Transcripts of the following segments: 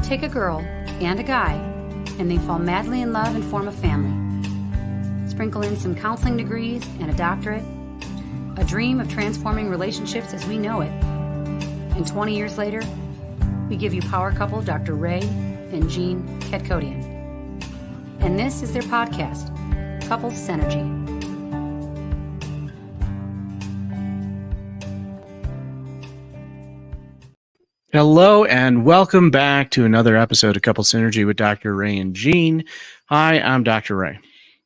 Take a girl and a guy, and they fall madly in love and form a family. Sprinkle in some counseling degrees and a doctorate, a dream of transforming relationships as we know it. And 20 years later, we give you power couple Dr. Ray and Jean Ketkodian. And this is their podcast, Couples Synergy. Hello and welcome back to another episode of Couple Synergy with Dr. Ray and Jean. Hi, I'm Dr. Ray.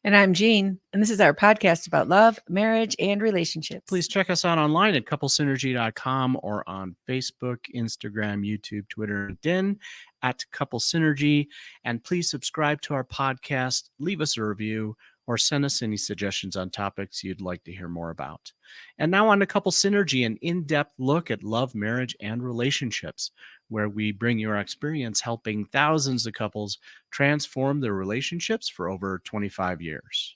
And I'm Jean, and this is our podcast about love, marriage, and relationships. Please check us out online at couplesynergy.com or on Facebook, Instagram, YouTube, Twitter, LinkedIn at Couple Synergy. And please subscribe to our podcast, leave us a review, or send us any suggestions on topics you'd like to hear more about. And now on to Couple Synergy, an in-depth look at love, marriage, and relationships, where we bring you our experience helping thousands of couples transform their relationships for over 25 years.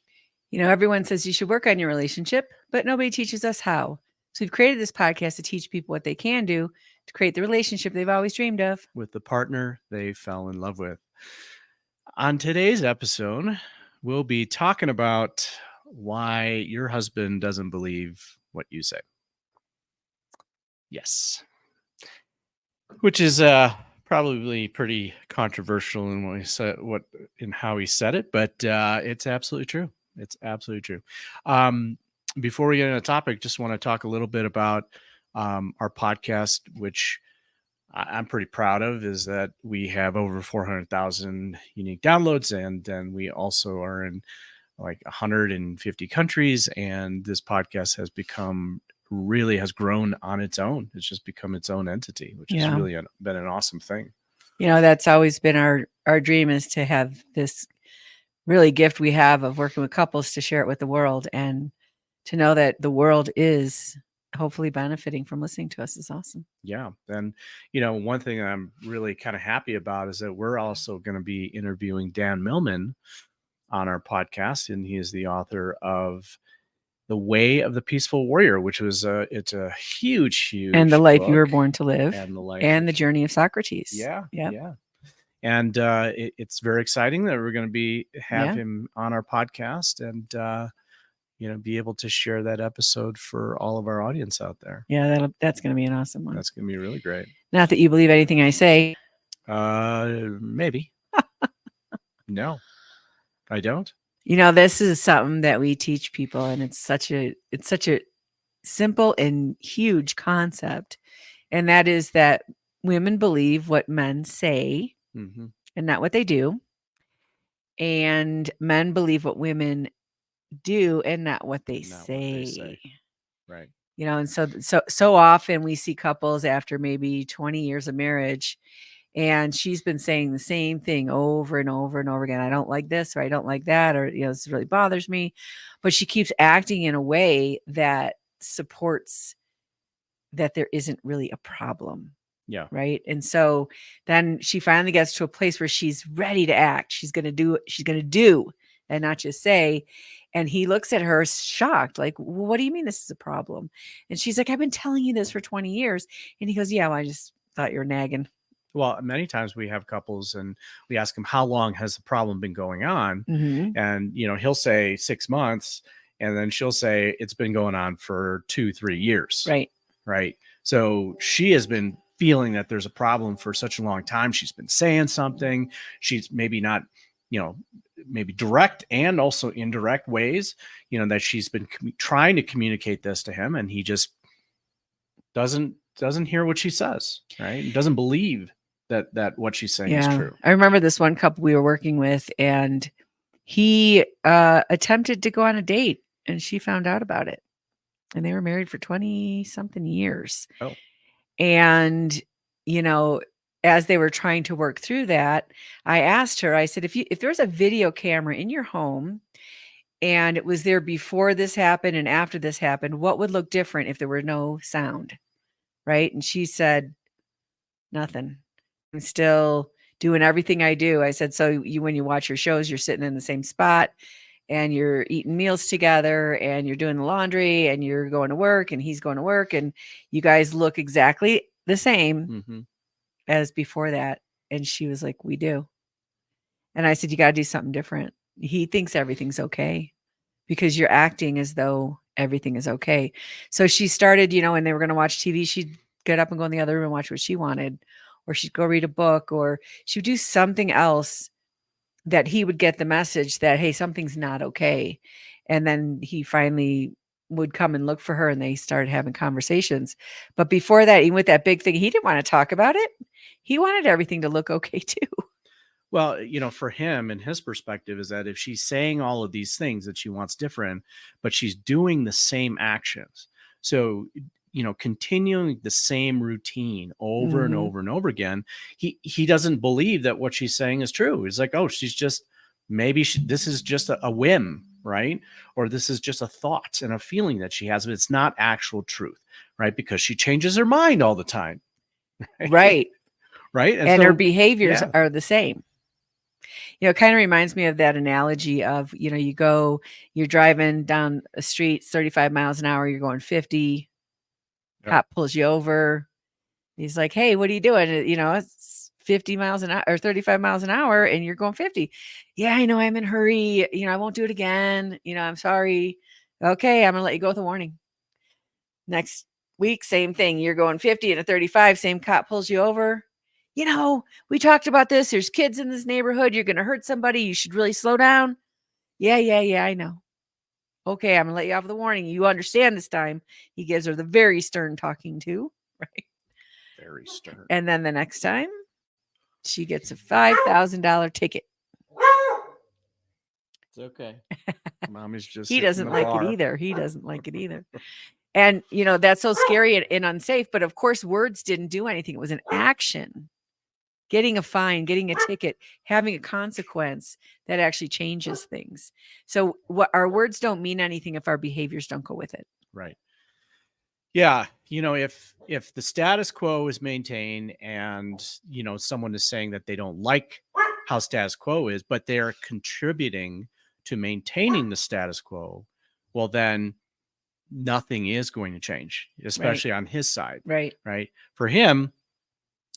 You know, everyone says you should work on your relationship, but nobody teaches us how. So we've created this podcast to teach people what they can do to create the relationship they've always dreamed of with the partner they fell in love with. On today's episode, we'll be talking about why your husband doesn't believe what you say. Yes. Which is probably pretty controversial in what he said, how he said it, but it's absolutely true. It's absolutely true. Before we get into the topic, just want to talk a little bit about our podcast, which I'm pretty proud of, is that we have over 400,000 unique downloads, and then we also are in like 150 countries, and this podcast has grown on its own. It's just become its own entity, which has really been an awesome thing. You know, that's always been our dream, is to have this really gift we have of working with couples to share it with the world, and to know that the world is hopefully benefiting from listening to us is awesome. Yeah. And, you know, one thing I'm really kind of happy about is that we're also going to be interviewing Dan Millman on our podcast. And he is the author of The Way of the Peaceful Warrior, which was it's a huge and the life book. you were born to live, and the journey of Socrates. Yeah. And it's very exciting that we're going to have him on our podcast, and be able to share that episode for all of our audience out there. Yeah, that's going to be an awesome one. That's going to be really great. Not that you believe anything I say. Maybe. No, I don't. You know, this is something that we teach people, and it's such a simple and huge concept. And that is that women believe what men say and not what they do. And men believe what women do and not what they say. Right. You know, and so often we see couples after maybe 20 years of marriage, and she's been saying the same thing over and over and over again. I don't like this, or I don't like that, or, this really bothers me. But she keeps acting in a way that supports that there isn't really a problem. Yeah. Right. And so then she finally gets to a place where she's ready to act. She's going to do and not just say. And he looks at her shocked, like, well, what do you mean this is a problem? And she's like, I've been telling you this for 20 years. And he goes, yeah, well, I just thought you were nagging. Well, many times we have couples and we ask them, how long has the problem been going on? And, he'll say 6 months, and then she'll say it's been going on for 2-3 years. Right. So she has been feeling that there's a problem for such a long time. She's been saying something. She's maybe not, maybe direct and also indirect ways, that she's been trying to communicate this to him, and he just doesn't hear what she says, right? He doesn't believe that what she's saying is true. I remember this one couple we were working with, and he attempted to go on a date, and she found out about it, and they were married for 20 something years. Oh. And, as they were trying to work through that, I asked her, I said, if there's a video camera in your home and it was there before this happened and after this happened, what would look different if there were no sound? Right. And she said, nothing. I'm still doing everything I do. I said, so when you watch your shows, you're sitting in the same spot and you're eating meals together and you're doing the laundry and you're going to work and he's going to work and you guys look exactly the same as before that. And she was like, we do. And I said, you got to do something different. He thinks everything's okay because you're acting as though everything is okay. So she started, when they were going to watch TV, she'd get up and go in the other room and watch what she wanted, or she'd go read a book, or she would do something else that he would get the message that, hey, something's not okay. And then he finally would come and look for her and they started having conversations. But before that, even with that big thing, he didn't want to talk about it. He wanted everything to look okay too. Well, for him and his perspective is that if she's saying all of these things that she wants different, but she's doing the same actions. So, continuing the same routine over and over and over again, he doesn't believe that what she's saying is true. He's like, oh, she's just, this is just a whim, right? Or this is just a thought and a feeling that she has, but it's not actual truth, right? Because she changes her mind all the time. Right. Right. And her behaviors are the same. It kind of reminds me of that analogy of, you're driving down a street, 35 miles an hour, you're going 50, cop pulls you over. He's like, hey, what are you doing? It's 50 miles an hour or 35 miles an hour and you're going 50. Yeah, I know, I'm in a hurry. I won't do it again. I'm sorry. Okay, I'm going to let you go with a warning. Next week, same thing. You're going 50 and a 35, same cop pulls you over. We talked about this. There's kids in this neighborhood. You're going to hurt somebody. You should really slow down. Yeah, I know. Okay, I'm going to let you off the warning. You understand this time. He gives her the very stern talking to, right? Very stern. And then the next time, she gets a $5,000 ticket. It's okay. Mommy's just He doesn't like it either. He doesn't like it either. And, that's so scary and unsafe. But of course, words didn't do anything. It was an action. Getting a fine, getting a ticket, having a consequence that actually changes things. So what our words don't mean anything if our behaviors don't go with it. Right. Yeah. If the status quo is maintained and, someone is saying that they don't like how status quo is, but they're contributing to maintaining the status quo, well, then nothing is going to change, especially on his side. Right. Right. For him,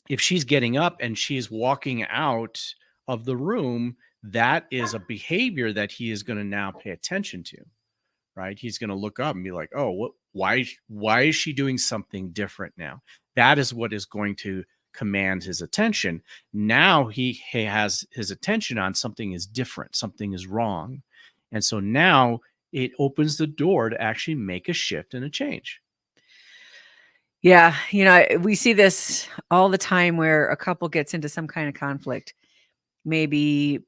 if she's getting up and she's walking out of the room, that is a behavior that he is going to now pay attention to, right? He's going to look up and be like, oh, why is she doing something different now? That is what is going to command his attention. Now he has his attention on something is different, something is wrong. And so now it opens the door to actually make a shift and a change. Yeah. We see this all the time where a couple gets into some kind of conflict. Maybe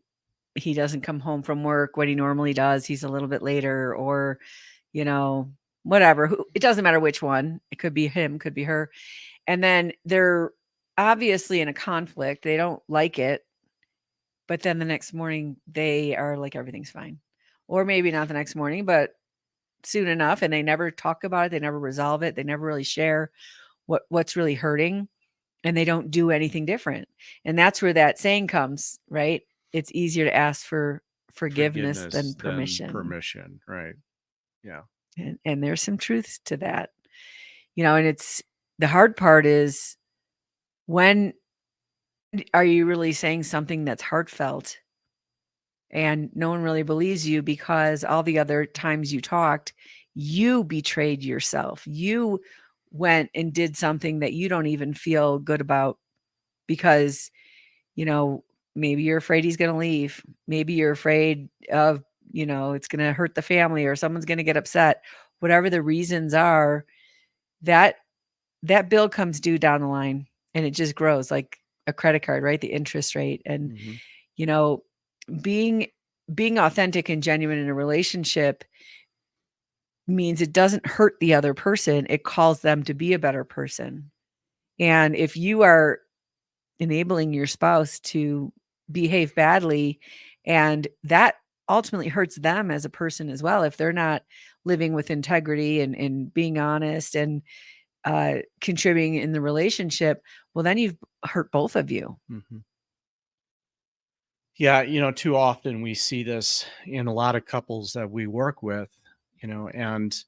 he doesn't come home from work when he normally does. He's a little bit later or, whatever. It doesn't matter which one. It could be him, could be her. And then they're obviously in a conflict. They don't like it. But then the next morning they are like, everything's fine. Or maybe not the next morning, but soon enough, and they never talk about it. They never resolve it. They never really share what's really hurting, and they don't do anything different. And that's where that saying comes, right? It's easier to ask for forgiveness than permission. Right. Yeah. And there's some truth to that, and it's the hard part is when are you really saying something that's heartfelt and no one really believes you because all the other times you talked, you betrayed yourself. You went and did something that you don't even feel good about because, maybe you're afraid he's going to leave. Maybe you're afraid of, it's going to hurt the family or someone's going to get upset. Whatever the reasons are, that bill comes due down the line and it just grows like a credit card, right? The interest rate. And, being authentic and genuine in a relationship means it doesn't hurt the other person. It calls them to be a better person. And if you are enabling your spouse to behave badly, and that ultimately hurts them as a person as well, if they're not living with integrity and being honest and contributing in the relationship, well, then you've hurt both of you. Mm-hmm. Yeah, too often we see this in a lot of couples that we work with, and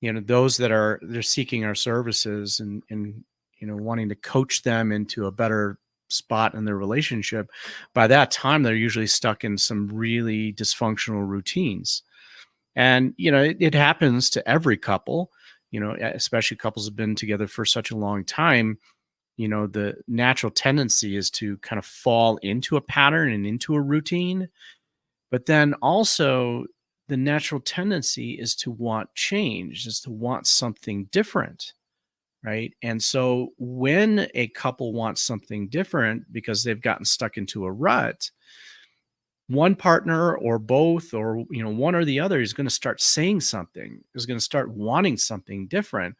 those they're seeking our services and wanting to coach them into a better spot in their relationship, by that time they're usually stuck in some really dysfunctional routines. And it happens to every couple, especially couples have been together for such a long time. The natural tendency is to kind of fall into a pattern and into a routine. But then also, the natural tendency is to want change, is to want something different, right? And so when a couple wants something different because they've gotten stuck into a rut, one partner or both, or one or the other, is going to start saying something, is going to start wanting something different.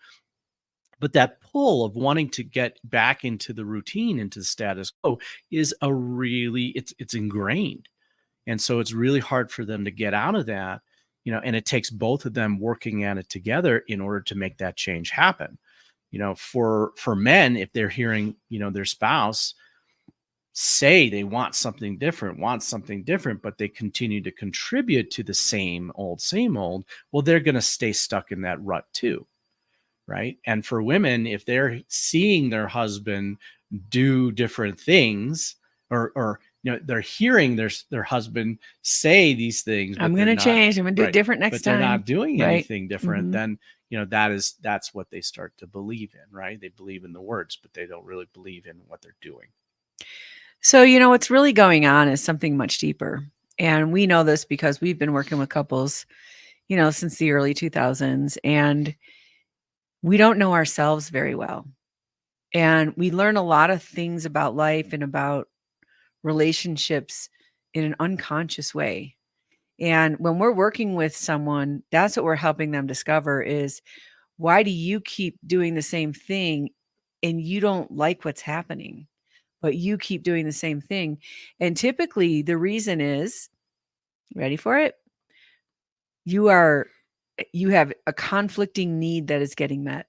But that pull of wanting to get back into the routine, into the status quo, is it's ingrained. And so it's really hard for them to get out of that, and it takes both of them working at it together in order to make that change happen. For men, if they're hearing, their spouse say they want something different, but they continue to contribute to the same old, well, they're going to stay stuck in that rut too. Right. And for women, if they're seeing their husband do different things, or they're hearing their husband say these things, I'm going to change. I'm going to do it different next but time. they're not doing Right. anything different, Mhm. then that's what they start to believe in, right? They believe in the words, but they don't really believe in what they're doing. So, what's really going on is something much deeper. And we know this because we've been working with couples, since the early 2000s, and we don't know ourselves very well. And we learn a lot of things about life and about relationships in an unconscious way. And when we're working with someone, that's what we're helping them discover is, why do you keep doing the same thing and you don't like what's happening, but you keep doing the same thing? And typically the reason is, ready for it? You have a conflicting need that is getting met.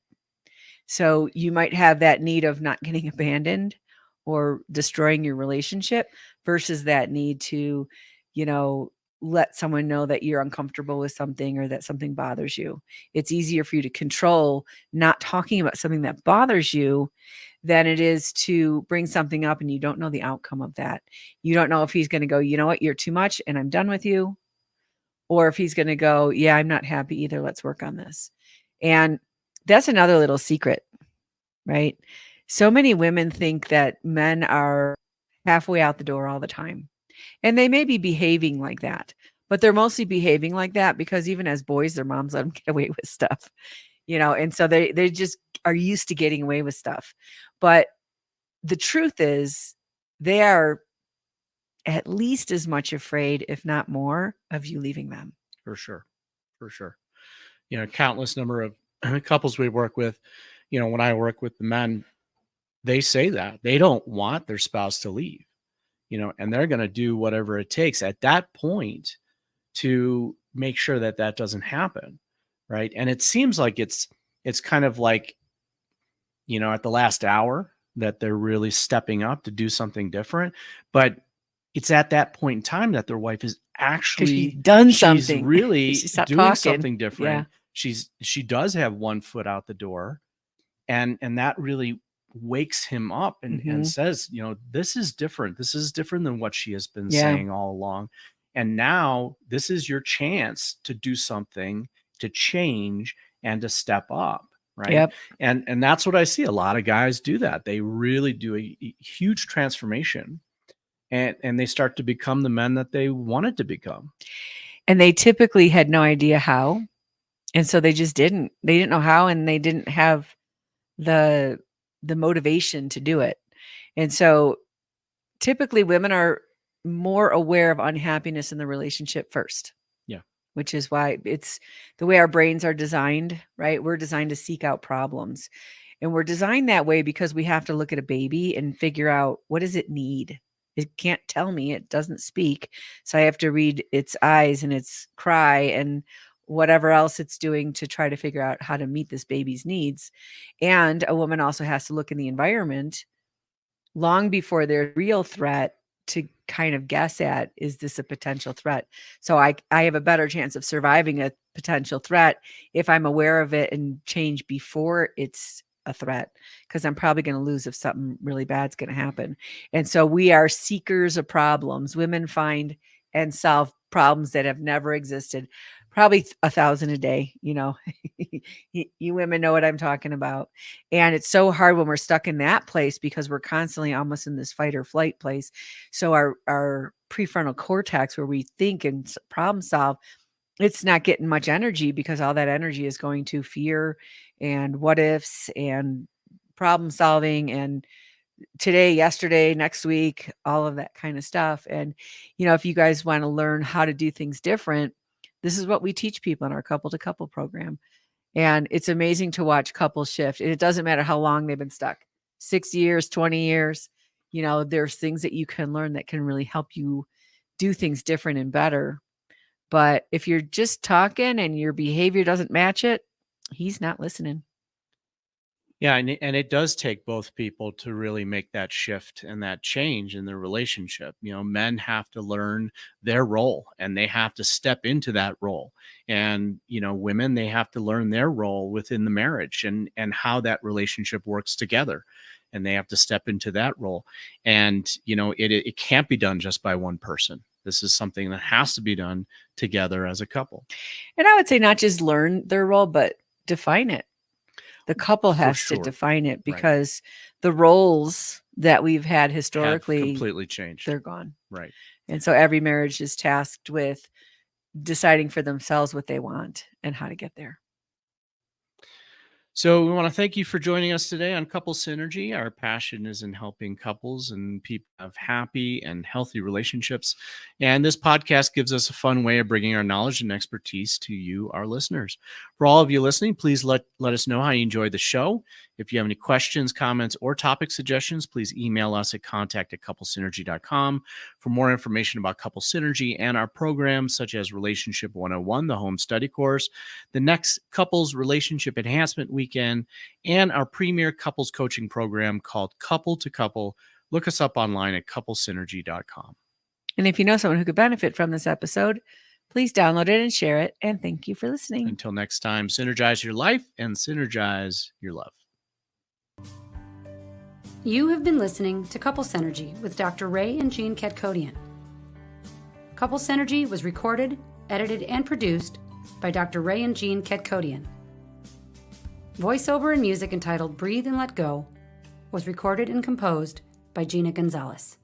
So you might have that need of not getting abandoned or destroying your relationship versus that need to, let someone know that you're uncomfortable with something or that something bothers you. It's easier for you to control not talking about something that bothers you than it is to bring something up and you don't know the outcome of that. You don't know if he's going to go, you know what, you're too much and I'm done with you. Or if he's going to go, yeah, I'm not happy either. Let's work on this. And that's another little secret, right? So many women think that men are halfway out the door all the time. And they may be behaving like that, but they're mostly behaving like that because even as boys, their moms let them get away with stuff, and so they just are used to getting away with stuff. But the truth is, they are at least as much afraid, if not more, of you leaving them. For sure. Countless number of couples we work with, when I work with the men, they say that they don't want their spouse to leave, and they're going to do whatever it takes at that point to make sure that that doesn't happen. Right. And it seems like it's kind of like, at the last hour that they're really stepping up to do something different. But it's at that point in time that their wife is actually done she's something. really She stopped doing talking. something different. Yeah. She does have one foot out the door, and that really wakes him up and Mhm. says, this is different. This is different than what she has been Yeah. saying all along. And now this is your chance to do something, to change and to step up. Right. Yep. And that's what I see. A lot of guys do that. They really do a huge transformation, and they start to become the men that they wanted to become. And they typically had no idea how. And so they just didn't. They didn't know how, and they didn't have the motivation to do it. And so typically women are more aware of unhappiness in the relationship first. Yeah. Which is why it's the way our brains are designed, right? We're designed to seek out problems. And we're designed that way because we have to look at a baby and figure out, what does it need? It can't tell me, it doesn't speak. So I have to read its eyes and its cry and whatever else it's doing to try to figure out how to meet this baby's needs. And a woman also has to look in the environment long before there's real threat to kind of guess at, is this a potential threat? So I have a better chance of surviving a potential threat if I'm aware of it and change before it's a threat because I'm probably going to lose if something really bad's going to happen. And so we are seekers of problems. Women find and solve problems that have never existed, probably 1,000 a day. You women know what I'm talking about. And it's so hard when we're stuck in that place because we're constantly almost in this fight or flight place. So our prefrontal cortex, where we think and problem solve, it's not getting much energy because all that energy is going to fear and what ifs and problem solving and today, yesterday, next week, all of that kind of stuff. And, if you guys want to learn how to do things different, this is what we teach people in our couple to couple program. And it's amazing to watch couples shift. And it doesn't matter how long they've been stuck, 6 years, 20 years, there's things that you can learn that can really help you do things different and better. But if you're just talking and your behavior doesn't match it, he's not listening. Yeah, and it does take both people to really make that shift and that change in their relationship. Men have to learn their role and they have to step into that role. And, women, they have to learn their role within the marriage and how that relationship works together. And they have to step into that role. And, it can't be done just by one person. This is something that has to be done together as a couple. And I would say not just learn their role, but define it. The couple has to define it because the roles that we've had historically have completely changed. They're gone. Right. And so every marriage is tasked with deciding for themselves what they want and how to get there. So we want to thank you for joining us today on Couple Synergy. Our passion is in helping couples and people have happy and healthy relationships. And this podcast gives us a fun way of bringing our knowledge and expertise to you, our listeners. For all of you listening, please let us know how you enjoyed the show. If you have any questions, comments, or topic suggestions, please email us at contact@couplesynergy.com. For more information about Couple Synergy and our programs, such as Relationship 101, the home study course, the next Couples Relationship Enhancement Weekend, and our premier couples coaching program called Couple to Couple, look us up online at couplesynergy.com. And if you know someone who could benefit from this episode, please download it and share it. And thank you for listening. Until next time, synergize your life and synergize your love. You have been listening to Couple Synergy with Dr. Ray and Jean Ketkodian. Couple Synergy was recorded, edited, and produced by Dr. Ray and Jean Ketkodian. Voiceover and music entitled Breathe and Let Go was recorded and composed by Gina Gonzalez.